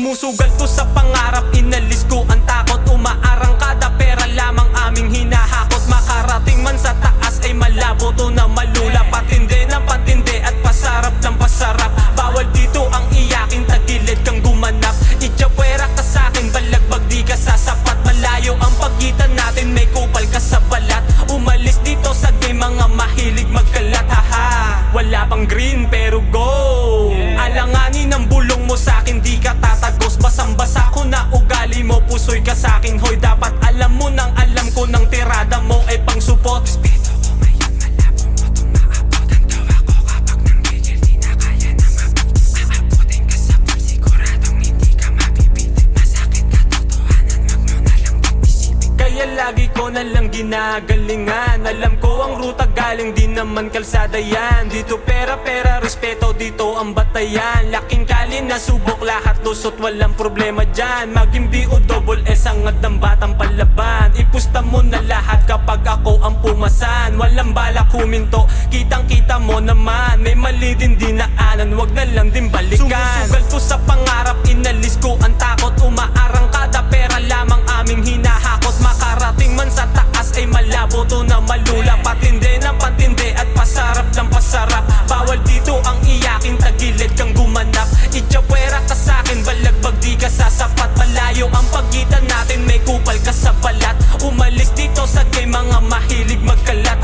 Sumusugal ko sa pangarap, inalis ko ang takot. Umaarangkada, pera lamang aming hinahakot. Makarating man sa taas ay malabo to na malula. Patindi ng patindi at pasarap ng pasarap. Bawal dito ang iyakin, tagilid kang gumanap. Itchapwera ka sa'kin, balagbag di ka sasapat. Malayo ang pagitan natin, may kupal ka sa balat. Umalis dito sa game, mga mahilig magkalat. Haha, wala pang green pero go. Alanganin ang bulong mo sa'kin, di ka tatagos. Basang-basa ko na ugali mo, pusoy ka sa'kin. Hoy, dapat alam mo nang alam ko ng tirada mo ay pang support. Respeto ko ngayon, malabo mo itong maabutan. Tawa ko kapag nanggigil, di na kaya na aabutin ka sa pag. Siguradong hindi ka mapipitin. Masakit ka, totohanan, wag mo na lang pag-isipin. Kaya lagi ko na lang ginagalingan. Alam ko ang ruta galing, di naman kalsada yan. Dito pera, respeto, dito ang batayan. Laking kali na subok, lahat lusot, walang problema dyan. Maging B o double S, angad ng batang palaban. Ipusta mo na lahat kapag ako ang pumasan. Walang balak huminto, kitang kita mo naman. May mali din dinaanan, wag na lang din balikan. Sumusugal ko sa pangarap, inalis ko ang takot. Umaarangkada, pera lamang aming hinahakot. Makarating man sa taas ay malabo to na malula. Patindi ng patindi at pasarap ng pasarap. Bawal dito ang iyakin, tagilid kang gumanap. Itchapwera ka sa'kin, balagbag di ka sasapat. Malayo ang pagitan natin, may kupal ka sa balat. Umalis dito sa game, mga mahilig magkalat.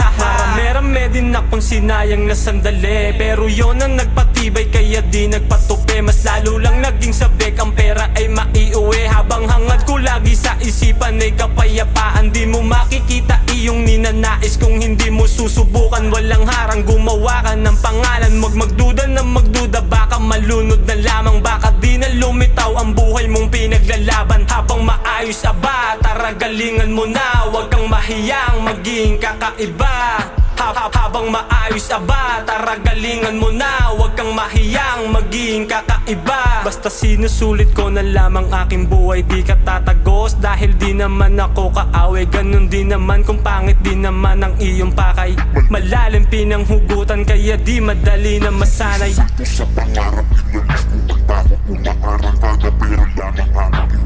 Marami din akong sinayang na sandali, pero yon ang nagpatibay kaya di nagpatupi. Mas lalo lang naging sabik, ang pera ay maiuwi. Habang hangad ko lagi sa isipan ay kapayapaan. Di mo makikita iyong ninanais kung hindi mo susubukan. Walang harang, gumawa ka ng pangalan. Wag magduda na magduda, baka malunod na lamang. Baka di na lumitaw ang buhay mong pinaglalaban. Habang maayos aba, tara galingan mo na. Wag kang mahiyang maging kakaiba. Habang maayos aba, tara galingan mo na. Wag kang mahiyang maging kakaiba. Basta sinusulit ko na lamang aking buhay, di ka tatagos. Dahil di naman ako kaaway, ganun din naman kung pangit din naman ang iyong pakay. Malalim pinanghugutan kaya di madali na masanay. Sa pangarap, inalis ko ang takot. Umaarangkada, pera lamang aming